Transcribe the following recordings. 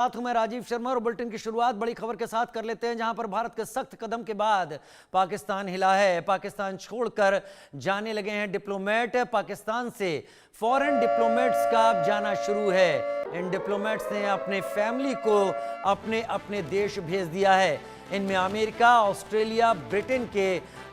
साथ हूं मैं राजीव शर्मा और बुलेटिन की शुरुआत बड़ी खबर के साथ कर लेते हैं, जहां पर भारत के सख्त कदम के बाद पाकिस्तान हिला है। पाकिस्तान छोड़कर जाने लगे हैं डिप्लोमेट। पाकिस्तान से फॉरेन डिप्लोमेट्स का अब जाना शुरू है। इन डिप्लोमेट्स ने अपने फैमिली को अपने अपने देश भेज दिया है। इनमें अमेरिका, ऑस्ट्रेलिया, ब्रिटेन के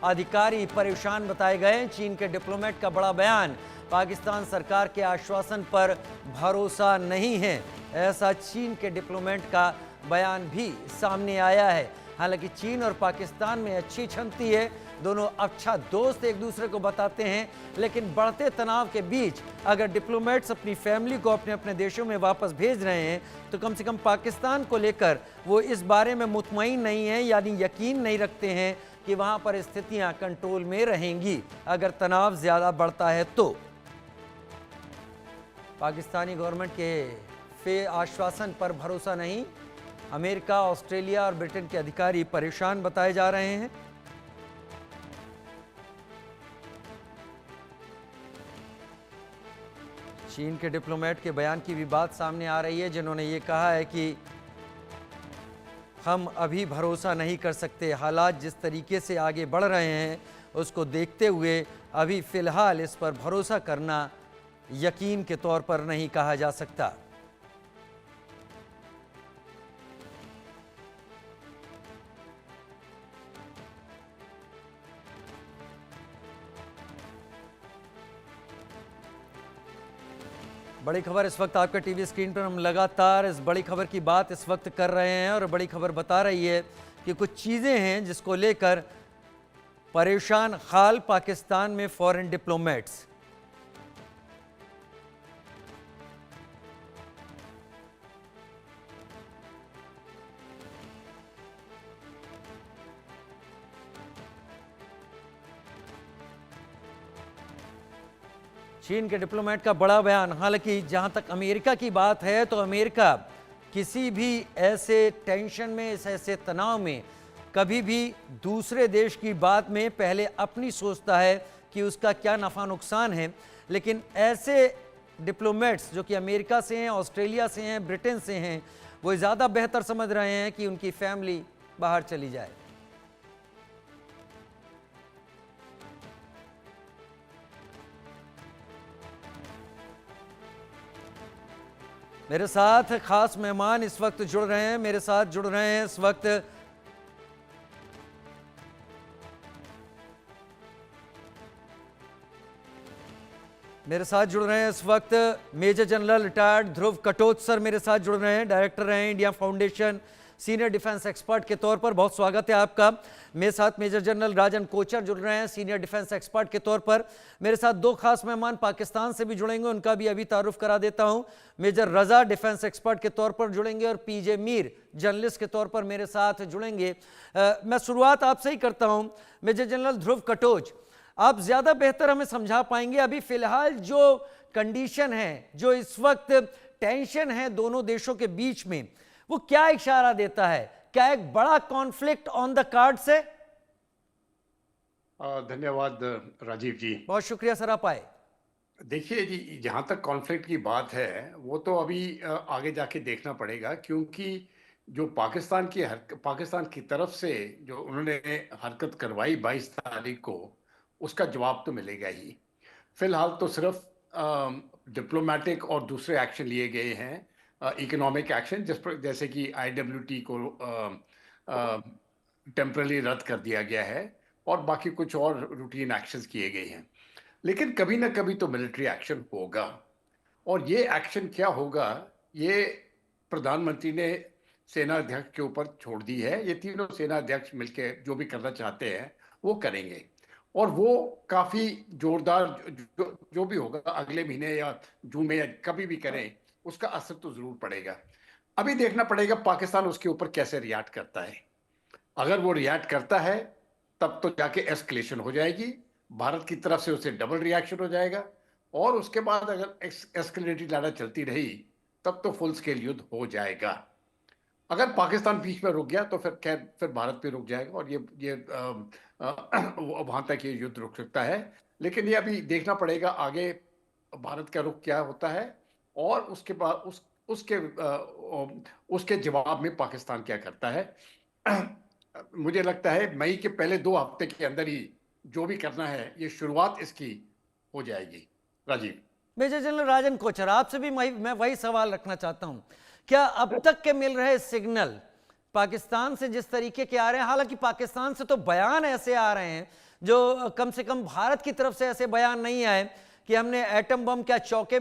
अधिकारी परेशान बताए गए। चीन के डिप्लोमेट का बड़ा बयान, पाकिस्तान सरकार के आश्वासन पर भरोसा नहीं है, ऐसा चीन के डिप्लोमेट का बयान भी सामने आया है। हालांकि चीन और पाकिस्तान में अच्छी छंती है, दोनों अच्छा दोस्त एक दूसरे को बताते हैं, लेकिन बढ़ते तनाव के बीच अगर डिप्लोमेट्स अपनी फैमिली को अपने अपने देशों में वापस भेज रहे हैं तो कम से कम पाकिस्तान को लेकर वो इस बारे में मुतमईन नहीं है, यानी यकीन नहीं रखते हैं कि वहां पर स्थितियां कंट्रोल में रहेंगी अगर तनाव ज्यादा बढ़ता है तो। पाकिस्तानी गवर्नमेंट के आश्वासन पर भरोसा नहीं, अमेरिका, ऑस्ट्रेलिया और ब्रिटेन के अधिकारी परेशान बताए जा रहे हैं। चीन के डिप्लोमेट के बयान की भी बात सामने आ रही है, जिन्होंने ये कहा है कि हम अभी भरोसा नहीं कर सकते, हालात जिस तरीके से आगे बढ़ रहे हैं उसको देखते हुए अभी फिलहाल इस पर भरोसा करना यकीन के तौर पर नहीं कहा जा सकता। बड़ी खबर इस वक्त आपके टीवी स्क्रीन पर, हम लगातार इस बड़ी खबर की बात इस वक्त कर रहे हैं और बड़ी खबर बता रही है कि कुछ चीजें हैं जिसको लेकर परेशान खाल पाकिस्तान में फॉरेन डिप्लोमेट्स। चीन के डिप्लोमेट का बड़ा बयान। हालांकि जहां तक अमेरिका की बात है तो अमेरिका किसी भी ऐसे टेंशन में, इस ऐसे तनाव में कभी भी दूसरे देश की बात में पहले अपनी सोचता है कि उसका क्या नफ़ा नुकसान है, लेकिन ऐसे डिप्लोमेट्स जो कि अमेरिका से हैं, ऑस्ट्रेलिया से हैं, ब्रिटेन से हैं, वो ज़्यादा बेहतर समझ रहे हैं कि उनकी फैमिली बाहर चली जाए। मेरे साथ खास मेहमान इस वक्त जुड़ रहे हैं, मेरे साथ जुड़ रहे हैं इस वक्त मेजर जनरल रिटायर्ड ध्रुव कटोच सर मेरे साथ जुड़ रहे हैं, डायरेक्टर हैं India foundation, senior defence expert के तौर पर। बहुत स्वागत है आपका। मेरे साथ मेजर जनरल राजन कोचर जुड़ रहे हैं, सीनियर डिफेंस एक्सपर्ट के तौर पर। मेरे साथ दो खास मेहमान पाकिस्तान से भी जुड़ेंगे, उनका भी अभी तारुफ करा देता हूं। मेजर रजा डिफेंस एक्सपर्ट के तौर पर जुड़ेंगे और पीजे मीर जर्नलिस्ट के तौर पर मेरे साथ जुड़ेंगे। मैं शुरुआत आपसे ही करता हूं, मेजर जनरल ध्रुव कटोच, आप ज्यादा बेहतर हमें समझा पाएंगे अभी फिलहाल जो कंडीशन है, जो इस वक्त टेंशन है दोनों देशों के बीच में, वो क्या इशारा देता है? क्या एक बड़ा कॉन्फ्लिक्ट ऑन द कार्ड्स है? धन्यवाद राजीव जी। बहुत शुक्रिया सर, आप आए। देखिए जी, जहाँ तक कॉन्फ्लिक्ट की बात है वो तो अभी आगे जाके देखना पड़ेगा, क्योंकि जो पाकिस्तान की तरफ से जो उन्होंने हरकत करवाई 22 तारीख को, उसका जवाब तो मिलेगा ही। फिलहाल तो सिर्फ डिप्लोमेटिक और दूसरे एक्शन लिए गए हैं, इकोनॉमिक एक्शन, जैसे कि IWT को टेम्परली रद्द कर दिया गया है और बाकी कुछ और रूटीन एक्शंस किए गए हैं। लेकिन कभी ना कभी तो मिलिट्री एक्शन होगा, और ये एक्शन क्या होगा, ये प्रधानमंत्री ने सेना अध्यक्ष के ऊपर छोड़ दी है। ये तीनों सेना अध्यक्ष मिलकर जो भी करना चाहते हैं वो करेंगे, और वो काफी जोरदार, जो भी होगा अगले महीने या जून में या कभी भी करें, उसका असर तो जरूर पड़ेगा। अभी देखना पड़ेगा पाकिस्तान उसके ऊपर कैसे रिएक्ट करता है। अगर वो रिएक्ट करता है तब तो जाके एस्केलेशन हो जाएगी, भारत की तरफ से उसे डबल रिएक्शन हो जाएगा, और उसके बाद अगर एस्केलेटरी लड़ाई चलती रही तब तो फुल स्केल युद्ध हो जाएगा। अगर पाकिस्तान बीच में रुक गया तो फिर भारत भी रुक जाएगा, और ये वहां तक ये युद्ध रुक सकता है। लेकिन ये अभी देखना पड़ेगा आगे भारत का रुख क्या होता है, और उसके बाद उसके उसके जवाब में पाकिस्तान क्या करता है। मुझे लगता है मई के पहले 2 हफ्ते के अंदर ही जो भी करना है, ये शुरुआत इसकी हो जाएगी। राजीव। मेजर जनरल राजन कोचर, आपसे भी मैं वही सवाल रखना चाहता हूं। क्या अब तक के मिल रहे सिग्नल पाकिस्तान से जिस तरीके के आ रहे हैं, हालांकि पाकिस्तान से तो बयान ऐसे आ रहे हैं जो कम से कम भारत की तरफ से ऐसे बयान नहीं आए कि हमने एटम बम क्या चौके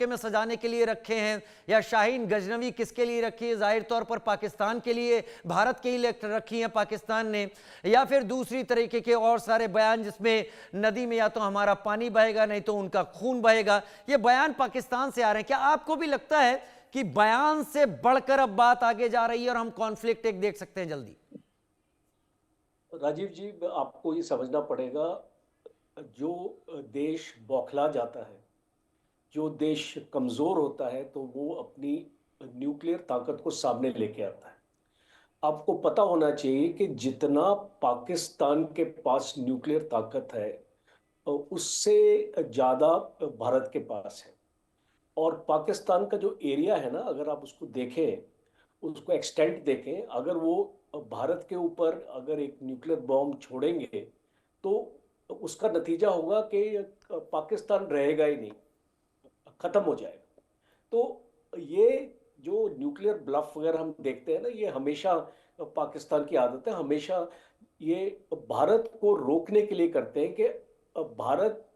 में सजाने के लिए रखे हैं, या शाहीन गजनवी किसके लिए रखी है, जाहिर तौर पर पाकिस्तान के लिए, भारत के लिए रखी है पाकिस्तान ने, या फिर दूसरी तरीके के और सारे बयान जिसमें नदी में या तो हमारा पानी बहेगा नहीं तो उनका खून बहेगा। ये बयान पाकिस्तान से आ रहे हैं। क्या आपको भी लगता है कि बयान से बढ़कर अब बात आगे जा रही है और हम कॉन्फ्लिक्ट एक देख सकते हैं जल्दी? राजीव जी, आपको ये समझना पड़ेगा, जो देश बौखला जाता है, जो देश कमजोर होता है, तो वो अपनी न्यूक्लियर ताकत को सामने लेके आता है। आपको पता होना चाहिए कि जितना पाकिस्तान के पास न्यूक्लियर ताकत है, उससे ज्यादा भारत के पास है। और पाकिस्तान का जो एरिया है ना, अगर आप उसको देखें, उसको एक्सटेंट देखें, अगर वो भारत के ऊपर अगर एक न्यूक्लियर बॉम्ब छोड़ेंगे तो उसका नतीजा होगा कि पाकिस्तान रहेगा ही नहीं, खत्म हो जाएगा। तो ये जो न्यूक्लियर ब्लफ वगैरह हम देखते हैं ना, ये हमेशा पाकिस्तान की आदत है। हमेशा ये भारत को रोकने के लिए करते हैं कि भारत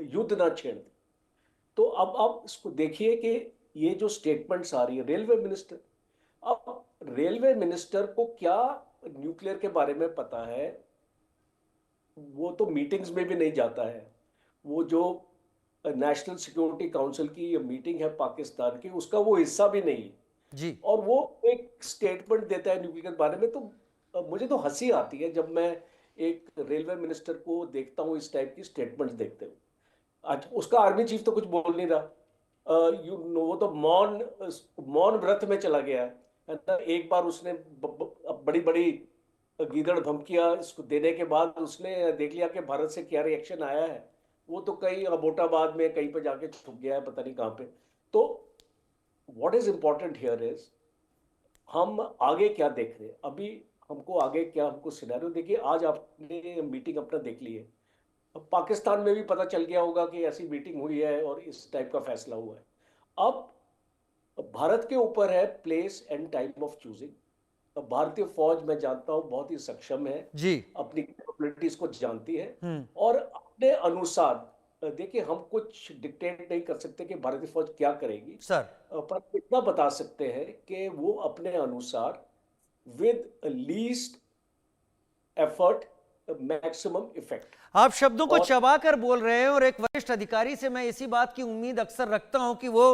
युद्ध ना छेड़ दे। तो अब आप इसको देखिए कि ये जो स्टेटमेंट्स आ रही है रेलवे मिनिस्टर, अब रेलवे मिनिस्टर को क्या न्यूक्लियर के बारे में पता है? वो तो मीटिंग्स में भी नहीं जाता है। वो जो नेशनल सिक्योरिटी काउंसिल की ये मीटिंग है पाकिस्तान की, उसका वो हिस्सा भी नहीं है। जी। और वो एक स्टेटमेंट देता है न्यूक्लियर के बारे में। तो मुझे तो हंसी आती है जब मैं एक रेलवे मिनिस्टर को देखता हूँ इस टाइप की स्टेटमेंट देखते हुए। आज उसका आर्मी चीफ तो कुछ बोल नहीं रहा। यू नो, वो तो मौन मौन व्रत में चला गया है ना। एक बार उसने बड़ी बड़ी गीदड़ धमकियां इसको देने के बाद उसने देख लिया कि भारत से क्या रिएक्शन आया है। वो तो कहीं अबोटाबाद में कहीं पे जाके छुप गया है, पता नहीं कहाँ पे। तो what is important here is, हम आगे क्या देख रहे हैं अभी। हमको आगे क्या, हमको सिनेरियो देखिए। आज आपने मीटिंग अपना देख ली है, अब पाकिस्तान में भी पता चल गया होगा कि ऐसी मीटिंग हुई है और इस टाइप का फैसला हुआ है। अब भारत के ऊपर है place and time of choosing. अब भारतीय फौज, मैं जानता हूं, बहुत ही सक्षम है, जी। अपनी कैपेबिलिटीज को जानती है हम्म। और अपने अनुसार, देखिए हम कुछ डिक्टेट नहीं कर सकते कि भारतीय फौज क्या करेगी, सर, पर इतना बता सकते हैं कि वो अपने अनुसार with least effort maximum effect. आप शब्दों को और चबाकर बोल रहे हैं और एक वरिष्ठ अधिकारी से मैं इसी बात की उम्मीद अक्सर रखता हूं कि वो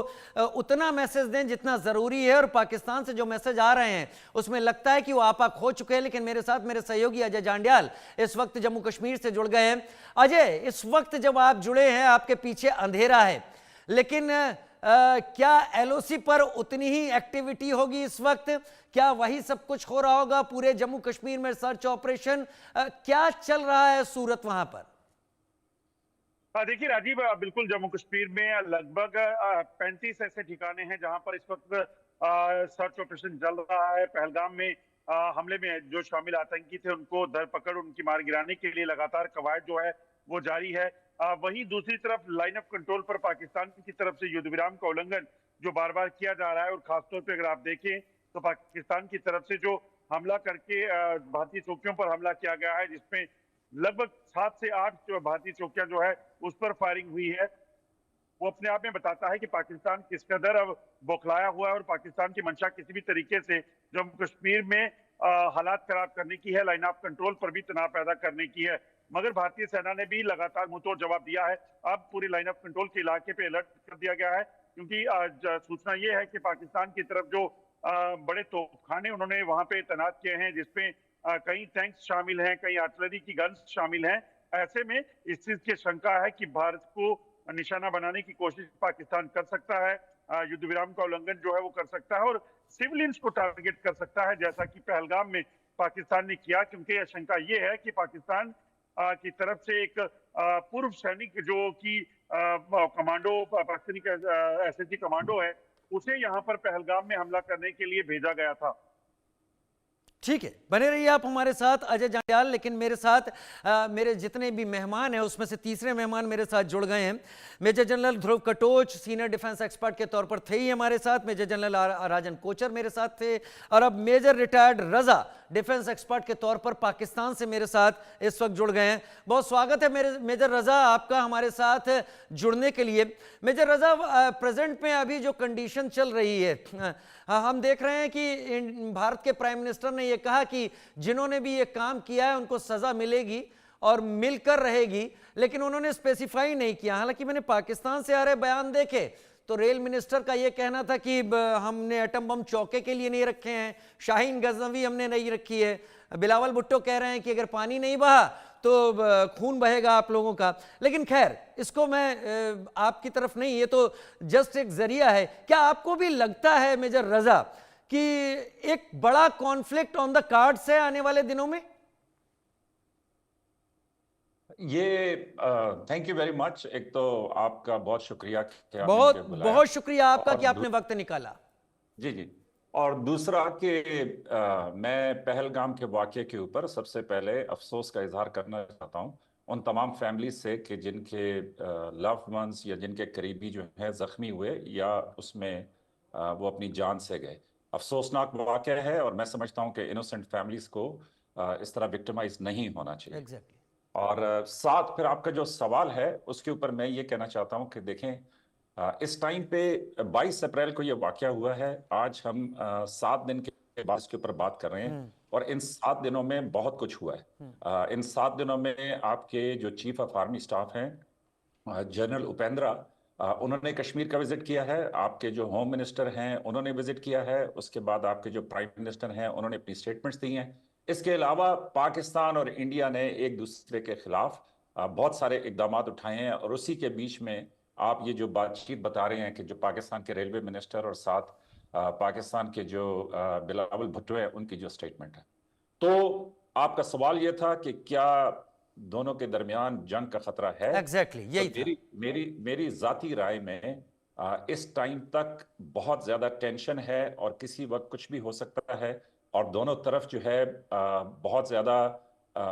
उतना मैसेज दें जितना जरूरी है। और पाकिस्तान से जो मैसेज आ रहे हैं उसमें लगता है कि वो आपाक हो चुके हैं। लेकिन मेरे साथ मेरे सहयोगी अजय जांड्याल इस वक्त जम्मू कश्मीर से जुड़ गए हैं। अजय, इस वक्त जब आप जुड़े हैं आपके पीछे अंधेरा है, लेकिन क्या एलओसी पर उतनी ही एक्टिविटी होगी इस वक्त? क्या वही सब कुछ हो रहा होगा पूरे जम्मू कश्मीर में? सर्च ऑपरेशन क्या चल रहा है सूरत वहां पर? देखिए राजीव, बिल्कुल जम्मू कश्मीर में लगभग 35 ऐसे ठिकाने हैं जहां पर इस वक्त सर्च ऑपरेशन चल रहा है। पहलगाम में हमले में जो शामिल आतंकी थे उनको धरपकड़, उनकी मार गिराने के लिए लगातार कवायद जो है वो जारी है। वहीं दूसरी तरफ लाइन ऑफ कंट्रोल पर पाकिस्तान की तरफ से युद्ध विराम का उल्लंघन जो बार बार किया जा रहा है, और खासतौर पर अगर आप देखें तो पाकिस्तान की तरफ से जो हमला करके भारतीय चौकियों पर हमला किया गया है, जिसमें लगभग 7 से 8 जो भारतीय चौकियां जो है उस पर फायरिंग हुई है, वो अपने आप में बताता है कि पाकिस्तान किस कदर अब बौखलाया हुआ है। और पाकिस्तान की मंशा किसी भी तरीके से जम्मू कश्मीर में हालात खराब करने की है, लाइन ऑफ कंट्रोल पर भी तनाव पैदा करने की है। मगर भारतीय सेना ने भी लगातार मुंहतोड़ जवाब दिया है। अब पूरी लाइन ऑफ कंट्रोल के इलाके पे अलर्ट कर दिया गया है, क्योंकि सूचना ये है कि पाकिस्तान की तरफ जो बड़े तोपखाने उन्होंने वहां पे तैनात किए हैं, जिसमें कई टैंक्स शामिल हैं, कई आर्टिलरी की गन्स शामिल हैं। ऐसे में इस चीज की शंका है कि भारत को निशाना बनाने की कोशिश पाकिस्तान कर सकता है, युद्ध विराम का उल्लंघन जो है वो कर सकता है और सिविलियंस को टारगेट कर सकता है, जैसा कि पहलगाम में पाकिस्तान ने किया। क्योंकि आशंका ये है कि पाकिस्तान की तरफ से एक पूर्व सैनिक जो कि कमांडो, पाकिस्तानी एसएसजी कमांडो है, उसे यहाँ पर पहलगाम में हमला करने के लिए भेजा गया था। ठीक है, बने रहिए आप हमारे साथ अजय जांडियाल। लेकिन मेरे साथ मेरे जितने भी मेहमान हैं उसमें से तीसरे मेहमान मेरे साथ जुड़ गए हैं। मेजर जनरल ध्रुव कटोच सीनियर डिफेंस एक्सपर्ट के तौर पर थे ही हमारे साथ, मेजर जनरल राजन कोचर मेरे साथ थे, और अब मेजर रिटायर्ड रजा डिफेंस एक्सपर्ट के तौर पर पाकिस्तान से मेरे साथ इस वक्त जुड़ गए हैं। बहुत स्वागत है मेरे मेजर रजा आपका हमारे साथ जुड़ने के लिए। मेजर रजा, प्रेजेंट में अभी जो कंडीशन चल रही है, हम देख रहे हैं कि भारत के प्राइम मिनिस्टर ने यह कहा कि जिन्होंने भी ये काम किया है उनको सजा मिलेगी और मिलकर रहेगी, लेकिन उन्होंने स्पेसिफाई नहीं किया। हालांकि मैंने पाकिस्तान से आ रहे बयान देखे तो रेल मिनिस्टर का यह कहना था कि हमने एटम बम चौके के लिए नहीं रखे हैं, शाहीन गजनवी हमने नहीं रखी है, बिलावल भुट्टो कह रहे हैं कि अगर पानी नहीं बहा तो खून बहेगा आप लोगों का। लेकिन खैर, इसको मैं आपकी तरफ नहीं, ये तो जस्ट एक जरिया है। क्या आपको भी लगता है मेजर रजा कि एक बड़ा कॉन्फ्लिक्ट ऑन द कार्ड्स है आने वाले दिनों में? ये थैंक यू वेरी मच। एक तो आपका बहुत शुक्रिया कि आपने बहुत मुझे बुलाया। बहुत शुक्रिया आपका और कि आपने वक्त निकाला। जी जी। और दूसरा कि मैं पहलगाम के वाक़ये के ऊपर सबसे पहले अफसोस का इजहार करना चाहता हूँ उन तमाम फैमिलीज से कि जिनके लव्ड वंस या जिनके करीबी जो है ज़ख्मी हुए या उसमें वो अपनी जान से गए। अफसोसनाक वाक़या है और मैं समझता हूँ कि इनोसेंट फैमिलीज को इस तरह विक्टिमाइज नहीं होना चाहिए। एग्जैक्टली। और साथ फिर आपका जो सवाल है उसके ऊपर मैं ये कहना चाहता हूँ कि देखें, इस टाइम पे 22 अप्रैल को ये वाकया हुआ है। आज हम 7 दिन के बाद इसके ऊपर बात कर रहे हैं और इन 7 दिनों में बहुत कुछ हुआ है। इन 7 दिनों में आपके जो चीफ ऑफ आर्मी स्टाफ हैं जनरल उपेंद्रा, उन्होंने कश्मीर का विजिट किया है। आपके जो होम मिनिस्टर हैं उन्होंने विजिट किया है। उसके बाद आपके जो प्राइम मिनिस्टर हैं उन्होंने अपनी स्टेटमेंट्स दी हैं। इसके अलावा पाकिस्तान और इंडिया ने एक दूसरे के खिलाफ बहुत सारे इकदाम उठाए हैं और उसी के बीच में आप ये जो बातचीत बता रहे हैं कि जो पाकिस्तान के रेलवे मिनिस्टर और साथ पाकिस्तान के जो बिलावल भुट्टो है उनकी जो स्टेटमेंट है, तो आपका सवाल ये था कि क्या दोनों के दरमियान जंग का खतरा है? एग्जैक्टली, यही तो मेरी जाती राय में इस टाइम तक बहुत ज्यादा टेंशन है और किसी वक्त कुछ भी हो सकता है और दोनों तरफ जो है बहुत ज्यादा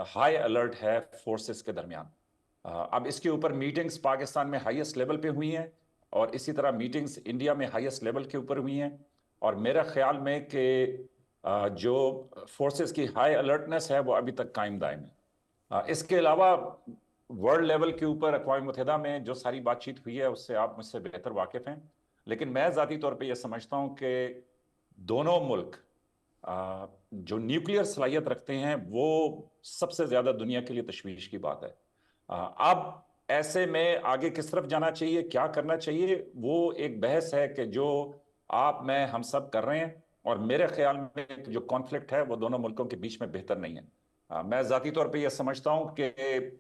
हाई अलर्ट है फोर्सेस के दरमियान। अब इसके ऊपर मीटिंग्स पाकिस्तान में हाईएस्ट लेवल पे हुई हैं और इसी तरह मीटिंग्स इंडिया में हाईएस्ट लेवल के ऊपर हुई हैं और मेरा ख्याल में कि जो फोर्सेस की हाई अलर्टनेस है वो अभी तक कायम दायम है। इसके अलावा वर्ल्ड लेवल के ऊपर अक़वाम मुत्तहिदा में जो सारी बातचीत हुई है उससे आप मुझसे बेहतर वाकिफ हैं, लेकिन मैं ज़ाती तौर पे ये समझता हूँ कि दोनों मुल्क जो न्यूक्लियर सलाहियत रखते हैं वो सबसे ज़्यादा दुनिया के लिए तशवीश की बात है। अब ऐसे में आगे किस तरफ जाना चाहिए, क्या करना चाहिए, वो एक बहस है कि जो आप मैं हम सब कर रहे हैं और मेरे ख्याल में जो कॉन्फ्लिक्ट है वो दोनों मुल्कों के बीच में बेहतर नहीं है। मैं ज़ाती तौर पे ये समझता हूँ कि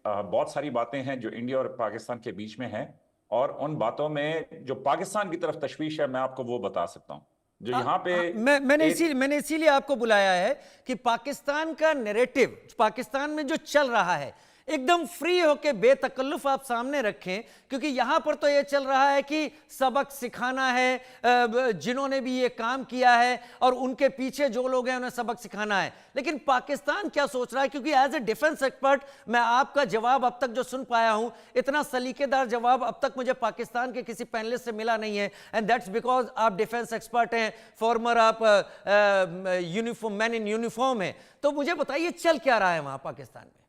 बहुत सारी बातें हैं जो इंडिया और पाकिस्तान के बीच में हैं और उन बातों में जो पाकिस्तान की तरफ तशवीश है मैं आपको वो बता सकता हूँ। जो यहाँ पे मैंने इसीलिए आपको बुलाया है कि पाकिस्तान का नैरेटिव पाकिस्तान में जो चल रहा है एकदम फ्री होके बेतकल्लुफ आप सामने रखें, क्योंकि यहां पर तो ये चल रहा है कि सबक सिखाना है जिन्होंने भी ये काम किया है और उनके पीछे जो लोग हैं उन्हें सबक सिखाना है। लेकिन पाकिस्तान क्या सोच रहा है, क्योंकि एज ए डिफेंस एक्सपर्ट मैं आपका जवाब अब तक जो सुन पाया हूं इतना सलीकेदार जवाब अब तक मुझे पाकिस्तान के किसी पैनलिस्ट से मिला नहीं है, एंड दैट्स बिकॉज आप डिफेंस एक्सपर्ट हैं, फॉर्मर आप यूनिफॉर्म मैन इन यूनिफॉर्म है। तो मुझे बताइए चल क्या रहा है वहां पाकिस्तान में?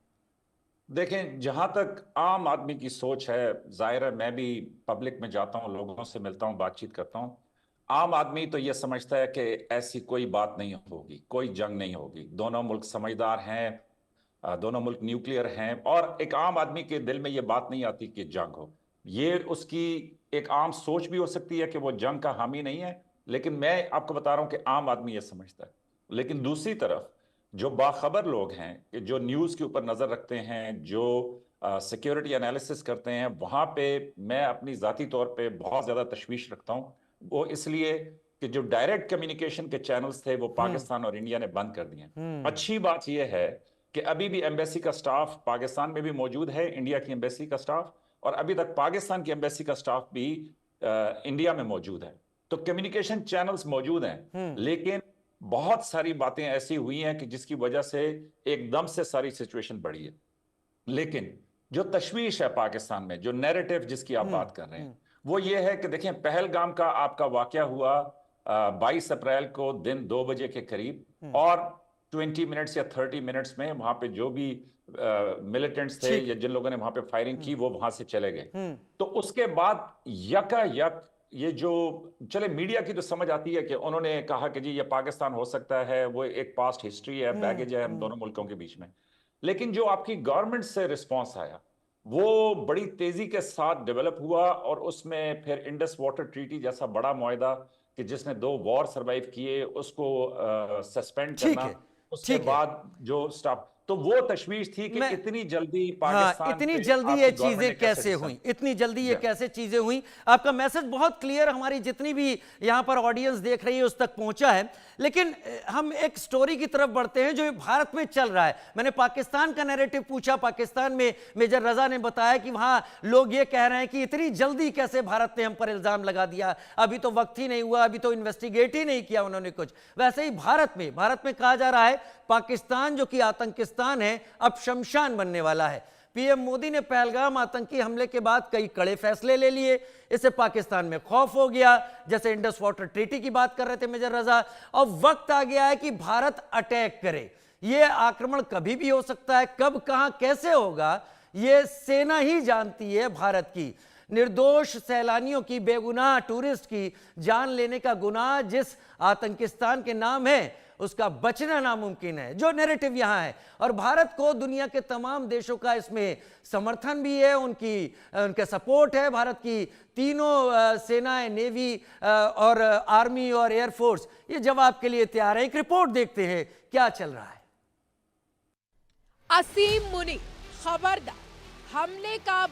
देखें, जहां तक आम आदमी की सोच है, जाहिर है मैं भी पब्लिक में जाता हूं, लोगों से मिलता हूं, बातचीत करता हूं, आम आदमी तो ये समझता है कि ऐसी कोई बात नहीं होगी, कोई जंग नहीं होगी, दोनों मुल्क समझदार हैं, दोनों मुल्क न्यूक्लियर हैं और एक आम आदमी के दिल में ये बात नहीं आती कि जंग हो। ये उसकी एक आम सोच भी हो सकती है कि वो जंग का हामी नहीं है, लेकिन मैं आपको बता रहा हूं कि आम आदमी ये समझता है। लेकिन दूसरी तरफ जो बाखबर लोग हैं कि जो न्यूज़ के ऊपर नज़र रखते हैं, जो सिक्योरिटी एनालिसिस करते हैं, वहाँ पे मैं अपनी ज़ाती तौर पे बहुत ज़्यादा तशवीश रखता हूँ। वो इसलिए कि जो डायरेक्ट कम्युनिकेशन के चैनल्स थे वो पाकिस्तान और इंडिया ने बंद कर दिए। अच्छी बात यह है कि अभी भी एम्बेसी का स्टाफ पाकिस्तान में भी मौजूद है, इंडिया की एम्बेसी का स्टाफ, और अभी तक पाकिस्तान की एम्बेसी का स्टाफ भी इंडिया में मौजूद है। तो कम्युनिकेशन चैनल्स मौजूद हैं, लेकिन बहुत सारी बातें ऐसी हुई हैं कि जिसकी वजह से एकदम से सारी सिचुएशन बढ़ी है। लेकिन जो तशवीश है पाकिस्तान में, जो नैरेटिव जिसकी आप बात कर रहे हैं, वो ये है कि देखें, पहलगाम का आपका वाकया हुआ 22 अप्रैल को दिन 2 बजे के करीब, और 20 मिनट्स या 30 मिनट्स में वहां पे जो भी मिलिटेंट्स थे या जिन लोगों ने वहां पे फायरिंग की वो वहां से चले गए। तो उसके बाद यकायक ये जो चले मीडिया की तो समझ आती है कि उन्होंने कहा कि जी ये पाकिस्तान हो सकता है, वो एक पास्ट हिस्ट्री है, बैगेज है हम दोनों मुल्कों के बीच में। लेकिन जो आपकी गवर्नमेंट से रिस्पांस आया वो बड़ी तेजी के साथ डेवलप हुआ, और उसमें फिर इंडस वाटर ट्रीटी जैसा बड़ा मुआहदा कि जिसने 2 वॉर सरवाइव किए उसको सस्पेंड करना, उसके बाद जो स्टाफ, तो वो तशवीश थी कि इतनी जल्दी पाकिस्तान इतनी जल्दी ये चीजें कैसे हुई, इतनी जल्दी ये कैसे चीजें हुई। आपका मैसेज बहुत क्लियर हमारी जितनी भी यहां पर ऑडियंस देख रही है उस तक पहुंचा है। लेकिन हम एक स्टोरी की तरफ बढ़ते हैं जो भारत में चल रहा है। मैंने पाकिस्तान का नैरेटिव पूछा, पाकिस्तान में मेजर रजा ने बताया कि वहां लोग ये कह रहे हैं कि इतनी जल्दी कैसे भारत ने हम पर इल्जाम लगा दिया, अभी तो वक्त ही नहीं हुआ, अभी तो इन्वेस्टिगेट ही नहीं किया उन्होंने कुछ। वैसे ही भारत में कहा जा रहा है पाकिस्तान जो कि आतंकिस्तान है अब शमशान बनने वाला है। पीएम मोदी ने पहलगाम आतंकी हमले के बाद कई कड़े फैसले ले लिए, इससे पाकिस्तान में खौफ हो गया, जैसे इंडस वाटर ट्रीटी की बात कर रहे थे मेजर रजा। अब वक्त आ गया है कि भारत अटैक करे। यह आक्रमण कभी भी हो सकता है, कब कहां कैसे होगा यह सेना ही जानती है भारत की। निर्दोष सैलानियों की, बेगुनाह टूरिस्ट की जान लेने का गुनाह जिस आतंकिस्तान के नाम है उसका बचना नामुमकिन है, जो नैरेटिव यहां है। और भारत को दुनिया के तमाम देशों का इसमें समर्थन भी है, उनके सपोर्ट है। भारत की तीनों सेनाएं, नेवी और आर्मी और एयरफोर्स ये जवाब के लिए तैयार है। एक रिपोर्ट देखते हैं क्या चल रहा है। असीम मुनी खबरदार, हमले का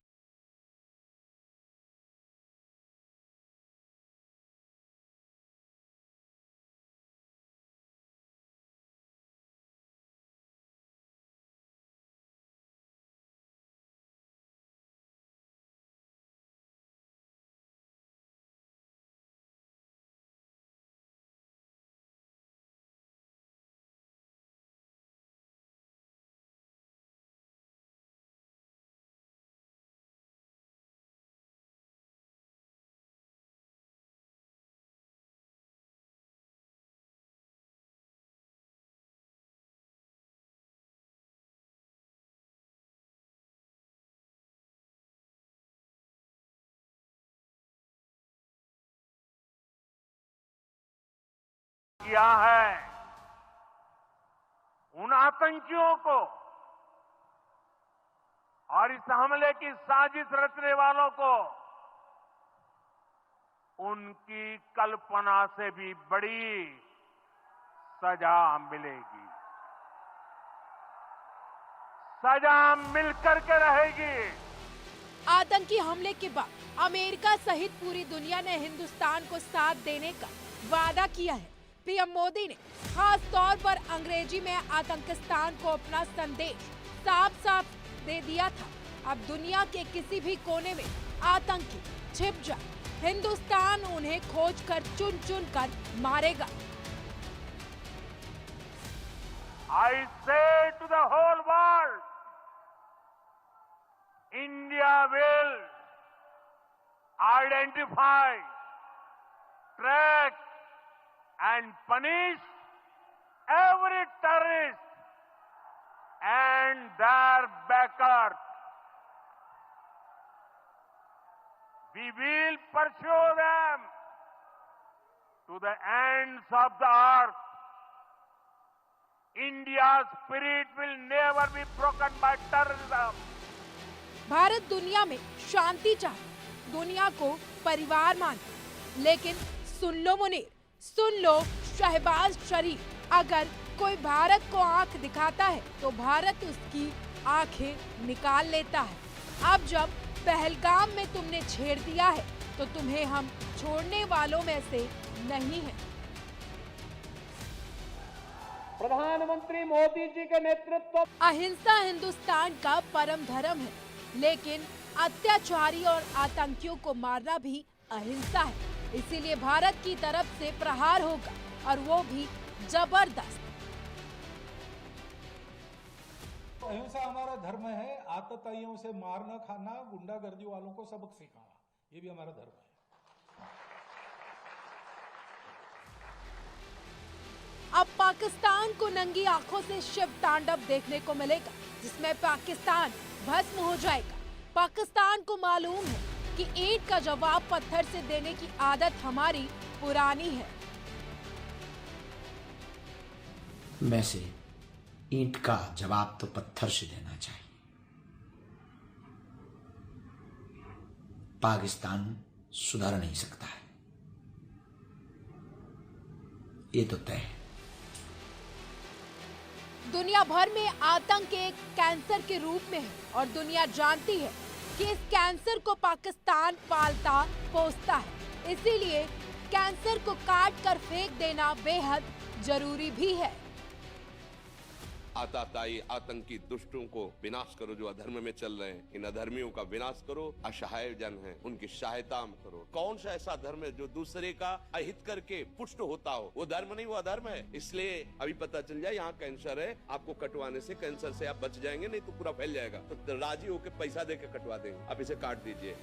किया है उन आतंकियों को और इस हमले की साजिश रचने वालों को उनकी कल्पना से भी बड़ी सजा मिलेगी। सजा मिलकर के रहेगी। आतंकी हमले के बाद अमेरिका सहित पूरी दुनिया ने हिंदुस्तान को साथ देने का वादा किया है। पीएम मोदी ने खास तौर पर अंग्रेजी में आतंकिस्तान को अपना संदेश साफ साफ दे दिया था। अब दुनिया के किसी भी कोने में आतंकी छिप जाए, हिंदुस्तान उन्हें खोजकर चुन चुन कर मारेगा। I say to the whole world, India will identify, track and punish every terrorist and their backers. We will pursue them to the ends of the earth. India's spirit will never be broken by terrorism. Bharat दुनिया में शांति चाहे, दुनिया को परिवार माने, लेकिन सुन लो मुनीर, सुन लो शहबाज शरीफ, अगर कोई भारत को आंख दिखाता है तो भारत उसकी आंखें निकाल लेता है। अब जब पहलगाम में तुमने छेड़ दिया है तो तुम्हें हम छोड़ने वालों में से नहीं है। प्रधानमंत्री मोदी जी के नेतृत्व अहिंसा हिंदुस्तान का परम धर्म है, लेकिन अत्याचारी और आतंकियों को मारना भी अहिंसा है। इसीलिए भारत की तरफ से प्रहार होगा और वो भी जबरदस्त। अहिंसा हमारा धर्म है। आतताइयों से मारना खाना, गुंडागर्दी वालों को सबक सिखाना, ये भी हमारा धर्म है। अब पाकिस्तान को नंगी आंखों से शिव तांडव देखने को मिलेगा, जिसमें पाकिस्तान भस्म हो जाएगा। पाकिस्तान को मालूम है कि ईंट का जवाब पत्थर से देने की आदत हमारी पुरानी है। में से ईंट का जवाब तो पत्थर से देना चाहिए। पाकिस्तान सुधर नहीं सकता है, ये तो तय है। दुनिया भर में आतंक एक कैंसर के रूप में है और दुनिया जानती है कि इस कैंसर को पाकिस्तान पालता पोसता है। इसीलिए कैंसर को काट कर फेंक देना बेहद जरूरी भी है। आताताई आतंकी दुष्टों को विनाश करो जो अधर्म में चल रहे हैं। इन अधर्मियों का विनाश करो। असहाय जन हैं उनकी सहायता करो। कौन सा ऐसा धर्म है जो दूसरे का अहित करके पुष्ट होता हो? वो धर्म नहीं, वो अधर्म है। इसलिए अभी पता चल जाए यहाँ कैंसर है, आपको कटवाने से कैंसर से आप बच जाएंगे, नहीं तो पूरा फैल जाएगा। तो राजी होकर पैसा दे के कटवा देंगे, आप इसे काट दीजिए।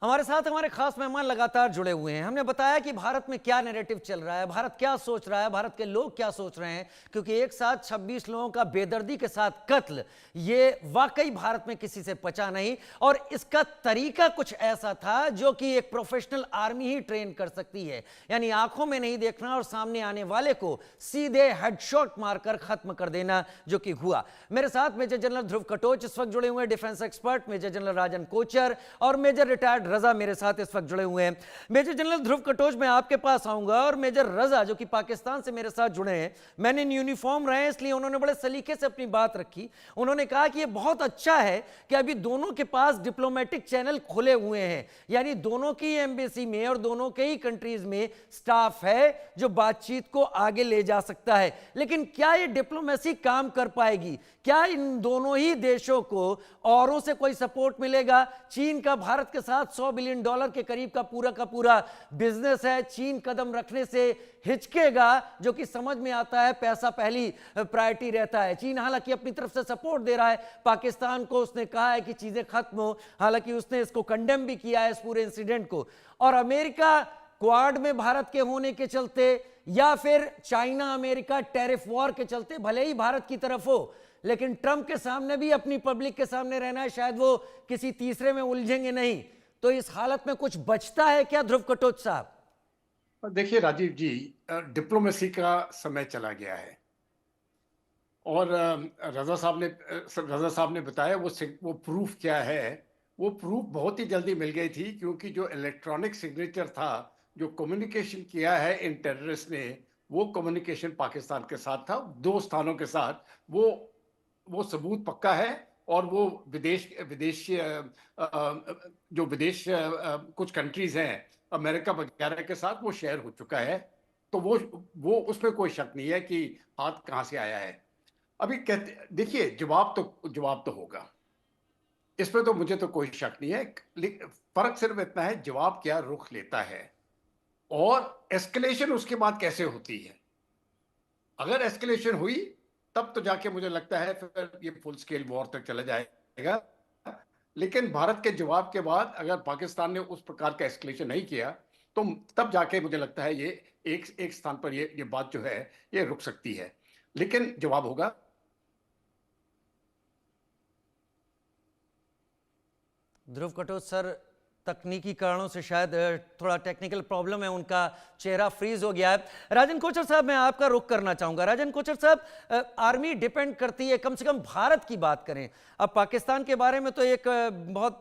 हमारे साथ हमारे खास मेहमान लगातार जुड़े हुए हैं। हमने बताया कि भारत में क्या नैरेटिव चल रहा है, भारत क्या सोच रहा है, भारत के लोग क्या सोच रहे हैं, क्योंकि एक साथ 26 लोगों का बेदर्दी के साथ कत्ल, ये वाकई भारत में किसी से पचा नहीं। और इसका तरीका कुछ ऐसा था जो कि एक प्रोफेशनल आर्मी ही ट्रेन कर सकती है, यानी आंखों में नहीं देखना और सामने आने वाले को सीधे हेडशॉट मारकर खत्म कर देना, जो कि हुआ। मेरे साथ मेजर जनरल ध्रुव कटोच इस वक्त जुड़े हुए हैं, डिफेंस एक्सपर्ट मेजर जनरल राजन कोचर, और मेजर रिटायर्ड रजा मेरे साथ इस वक्त जुड़े हुए हैं। मेजर जनरल ध्रुव कटोच, मैं आपके पास आऊंगा, और मेजर रजा जो कि पाकिस्तान से मेरे साथ जुड़े हैं, मैंने इन यूनिफॉर्म रहे इसलिए उन्होंने बड़े सलीके से अपनी बात रखी। उन्होंने कहा कि यह बहुत अच्छा है कि अभी दोनों के पास डिप्लोमेटिक चैनल खुले हुए हैं, यानी दोनों की एम्बेसी में और दोनों के ही कंट्रीज में स्टाफ है जो बातचीत को आगे ले जा सकता है। लेकिन क्या यह डिप्लोमेसी काम कर पाएगी? क्या इन दोनों ही देशों को औरों से कोई सपोर्ट मिलेगा? चीन का भारत के साथ $100 बिलियन के करीब का पूरा बिजनेस है। चीन कदम रखने से हिचकेगा, जो कि समझ में आता है, पैसा पहली प्रायोरिटी रहता है। चीन हालांकि अपनी तरफ से सपोर्ट दे रहा है पाकिस्तान को, उसने कहा है कि चीजें खत्म हो, हालांकि उसने इसको कंडेम भी किया है इस पूरे इंसिडेंट को। और अमेरिका क्वाड में भारत के होने के चलते या फिर चाइना अमेरिका टैरिफ वॉर के चलते भले ही भारत की तरफ हो, लेकिन ट्रंप के सामने भी अपनी पब्लिक के सामने रहना है, शायद वो किसी तीसरे में उलझेंगे नहीं। तो इस हालत में कुछ बचता है क्या ध्रुव कटोच साहब? देखिए राजीव जी, डिप्लोमेसी का समय चला गया है, और रजा साहब ने बताया वो प्रूफ क्या है। वो प्रूफ बहुत ही जल्दी मिल गई थी, क्योंकि जो इलेक्ट्रॉनिक सिग्नेचर था, जो कम्युनिकेशन किया है इन टेररिस्ट ने, वो कम्युनिकेशन पाकिस्तान के साथ था, 2 स्थानों के साथ। वो सबूत पक्का है, और वो विदेश कुछ कंट्रीज हैं अमेरिका वगैरह के साथ वो शेयर हो चुका है। तो वो उसमें कोई शक नहीं है कि हाथ कहां से आया है। अभी देखिए, जवाब तो होगा, इसमें तो मुझे तो कोई शक नहीं है। फर्क सिर्फ इतना है जवाब क्या रुख लेता है और एस्केलेशन उसके बाद कैसे होती है। अगर एस्केलेशन हुई तब तो जाके मुझे लगता है फिर ये फुल स्केल वॉर तक चला जाएगा। लेकिन भारत के जवाब के बाद अगर पाकिस्तान ने उस प्रकार का एस्केलेशन नहीं किया, तो तब जाके मुझे लगता है ये एक स्थान पर ये बात जो है ये रुक सकती है। लेकिन जवाब होगा। ध्रुव कटोच सर, तकनीकी कारणों से शायद थोड़ा टेक्निकल प्रॉब्लम है, उनका चेहरा फ्रीज हो गया है। राजन कोचर साहब, मैं आपका रुख करना चाहूंगा। राजन कोचर साहब, आर्मी डिपेंड करती है, कम से कम भारत की बात करें, अब पाकिस्तान के बारे में तो एक बहुत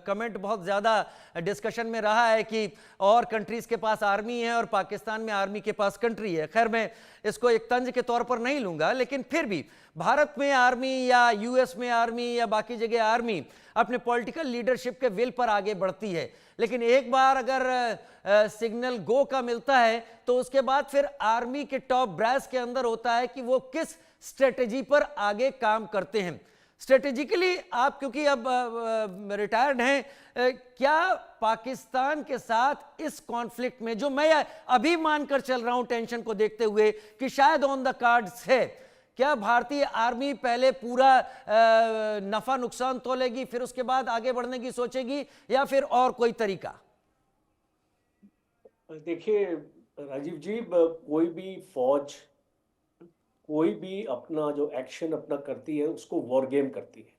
कमेंट बहुत ज़्यादा डिस्कशन में रहा है कि और कंट्रीज़ के पास आर्मी है और पाकिस्तान में आर्मी के पास कंट्री है। खैर, मैं इसको एक तंज के तौर पर नहीं लूँगा, लेकिन फिर भी भारत में आर्मी या यूएस में आर्मी या बाकी जगह आर्मी अपने पॉलिटिकल लीडरशिप के विल पर आगे बढ़ती है, लेकिन एक बार अगर सिग्नल गो का मिलता है तो उसके बाद फिर आर्मी के टॉप ब्रास के अंदर होता है कि वो किस स्ट्रेटेजी पर आगे काम करते हैं। स्ट्रेटेजिकली आप क्योंकि अब रिटायर्ड हैं, क्या पाकिस्तान के साथ इस कॉन्फ्लिक्ट में, जो मैं अभी मानकर चल रहा हूं टेंशन को देखते हुए कि शायद ऑन द कार्ड्स है, क्या भारतीय आर्मी पहले पूरा नफा नुकसान तोलेगी, फिर उसके बाद आगे बढ़ने की सोचेगी, या फिर और कोई तरीका? देखिए राजीव जी, कोई भी फौज कोई भी अपना जो एक्शन अपना करती है उसको वॉर गेम करती है।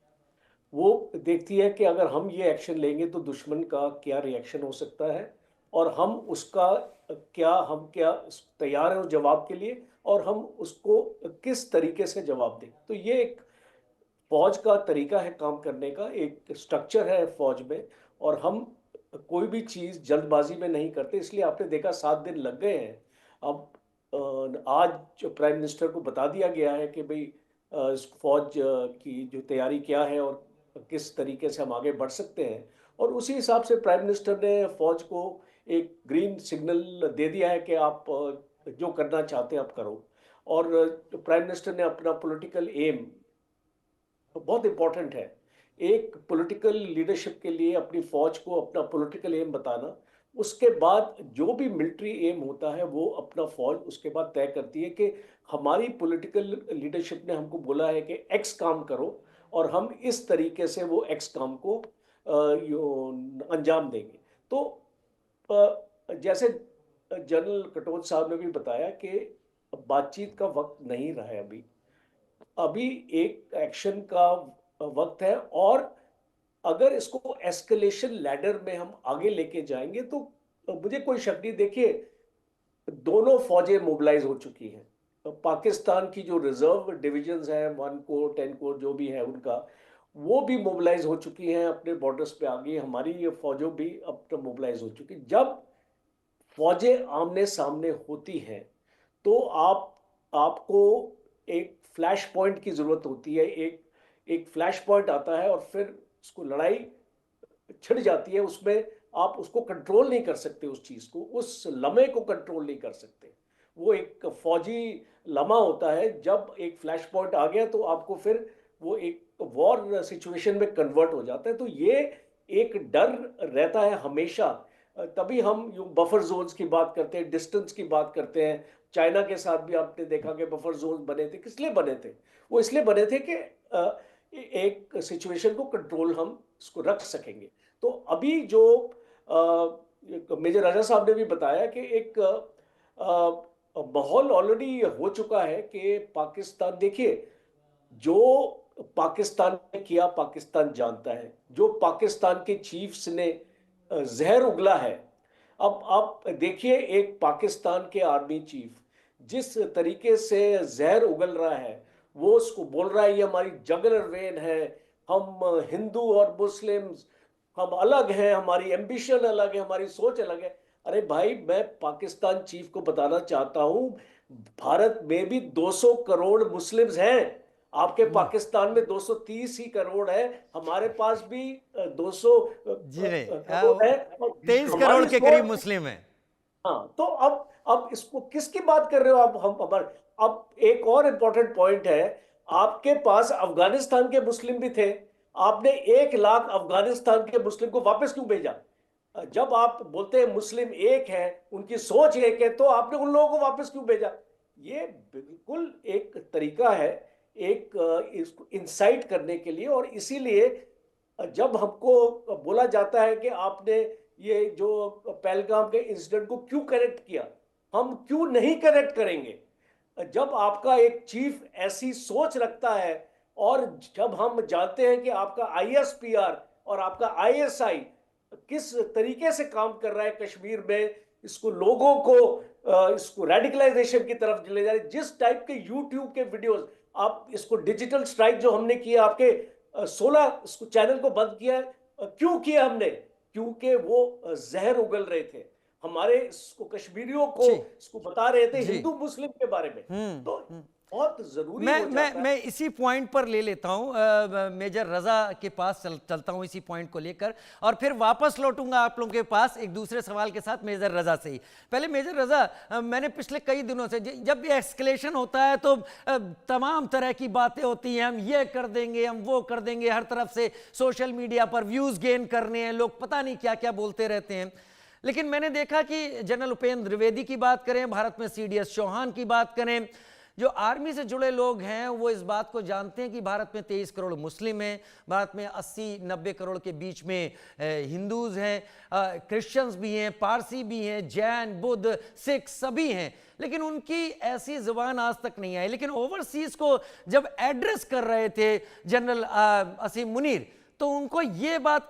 वो देखती है कि अगर हम ये एक्शन लेंगे तो दुश्मन का क्या रिएक्शन हो सकता है और हम उसका क्या तैयार हैं उस जवाब के लिए और हम उसको किस तरीके से जवाब दें। तो ये एक फौज का तरीका है काम करने का, एक स्ट्रक्चर है फौज में, और हम कोई भी चीज़ जल्दबाजी में नहीं करते। इसलिए आपने देखा 7 दिन लग गए हैं। अब आज जो प्राइम मिनिस्टर को बता दिया गया है कि भाई फौज की जो तैयारी क्या है और किस तरीके से हम आगे बढ़ सकते हैं, और उसी हिसाब से प्राइम मिनिस्टर ने फौज को एक ग्रीन सिग्नल दे दिया है कि आप जो करना चाहते हैं आप करो। और प्राइम मिनिस्टर ने अपना पॉलिटिकल एम, बहुत इंपॉर्टेंट है एक पॉलिटिकल लीडरशिप के लिए अपनी फौज को अपना पॉलिटिकल एम बताना, उसके बाद जो भी मिलिट्री एम होता है वो अपना फौज उसके बाद तय करती है कि हमारी पॉलिटिकल लीडरशिप ने हमको बोला है कि एक्स काम करो और हम इस तरीके से वो एक्स काम को अंजाम देंगे। तो जैसे जनरल कटोच साहब ने भी बताया कि बातचीत का वक्त नहीं रहा है, अभी एक एक्शन का वक्त है, और अगर इसको एस्केलेशन लैडर में हम आगे लेके जाएंगे तो मुझे कोई शक नहीं। देखिए, दोनों फौजें मोबिलाइज हो चुकी हैं। पाकिस्तान की जो रिजर्व डिविजन्स हैं 1 कोर 10 कोर जो भी है उनका, वो भी मोबिलाइज हो चुकी हैं अपने बॉर्डर्स पे आगे। हमारी ये फौजों भी अब तक मोबिलाइज हो चुकी। जब फौजें आमने सामने होती हैं तो आपको एक फ्लैश पॉइंट की जरूरत होती है। एक फ्लैश पॉइंट आता है और फिर उसको लड़ाई छिड़ जाती है, उसमें आप उसको कंट्रोल नहीं कर सकते, उस चीज को, उस लम्हे को कंट्रोल नहीं कर सकते। वो एक फौजी लम्हा होता है, जब एक फ्लैश पॉइंट आ गया तो आपको फिर वो एक वॉर सिचुएशन में कन्वर्ट हो जाता है। तो ये एक डर रहता है हमेशा। तभी हम बफर जोन्स की बात करते हैं, डिस्टेंस की बात करते हैं। चाइना के साथ भी आपने देखा कि बफर जोन बने थे। किस लिए बने थे? वो इसलिए बने थे कि एक सिचुएशन को कंट्रोल हम इसको रख सकेंगे। तो अभी जो मेजर राजा साहब ने भी बताया कि एक माहौल ऑलरेडी हो चुका है कि पाकिस्तान, देखिए जो पाकिस्तान ने किया पाकिस्तान जानता है, जो पाकिस्तान के चीफ्स ने जहर उगला है। अब आप देखिए, एक पाकिस्तान के आर्मी चीफ जिस तरीके से जहर उगल रहा है, वो उसको बोल रहा है ये हमारी जगलर वेन है, हम हिंदू और मुस्लिम्स हम अलग हैं, हमारी एम्बिशन अलग है, हमारी सोच अलग है। अरे भाई, मैं पाकिस्तान चीफ को बताना चाहता हूं, भारत में भी 200 करोड़ मुस्लिम्स हैं। आपके पाकिस्तान में 230 ही करोड़ है, हमारे पास भी 200 करोड़ है, 23 करोड़ के करीब मुस्लिम हैं। हाँ, तो अब इसको किसकी बात कर रहे हो आप? अब एक और इंपॉर्टेंट पॉइंट है, आपके पास अफगानिस्तान के मुस्लिम भी थे, आपने 1 लाख अफगानिस्तान के मुस्लिम को वापस क्यों भेजा? जब आप बोलते हैं मुस्लिम एक है, उनकी सोच एक है, तो आपने उन लोगों को वापस क्यों भेजा? ये बिल्कुल एक तरीका है एक इसको इंसाइट करने के लिए। और इसीलिए जब हमको बोला जाता है कि आपने ये जो पहलगाम के इंसिडेंट को क्यों करेक्ट किया, हम क्यों नहीं करेक्ट करेंगे? जब आपका एक चीफ ऐसी सोच रखता है, और जब हम जानते हैं कि आपका ISPR और आपका आईएसआई किस तरीके से काम कर रहा है कश्मीर में, इसको लोगों को इसको रेडिकलाइजेशन की तरफ ले जा रहे हैं। जिस टाइप के यूट्यूब के वीडियोस, आप इसको डिजिटल स्ट्राइक जो हमने किया, आपके 16 इसको चैनल को बंद किया है। क्यों किया हमने? क्योंकि वो जहर उगल रहे थे, हमारे इसको कश्मीरियों को इसको बता रहे थे हिंदू मुस्लिम के बारे में। तो बहुत जरूरी हो जाता है। मैं इसी पॉइंट पर ले लेता हूं, मेजर रजा के पास चलता हूं इसी पॉइंट को लेकर, और फिर वापस लौटूंगा आप लोगों के पास एक दूसरे सवाल के साथ मेजर रजा से ही। पहले मेजर रजा, मैंने पिछले कई दिनों से जब भी एस्केलेशन होता है तो तमाम तरह की बातें होती हैं, हम ये कर देंगे, हम वो कर देंगे, हर तरफ से सोशल मीडिया पर व्यूज गेन करने हैं, लोग पता नहीं क्या क्या बोलते रहते हैं। लेकिन मैंने देखा कि जनरल उपेंद्र द्विवेदी की बात करें, भारत में सीडीएस चौहान की बात करें, जो आर्मी से जुड़े लोग हैं वो इस बात को जानते हैं कि भारत में 23 करोड़ मुस्लिम हैं, भारत में 80-90 करोड़ के बीच में हिंदूज हैं, क्रिश्चियंस भी हैं, पारसी भी हैं, जैन, बुद्ध, सिख सभी हैं, लेकिन उनकी ऐसी जुबान आज तक नहीं आई। लेकिन ओवरसीज को जब एड्रेस कर रहे थे जनरल असीम मुनीर, तो उनको ये बात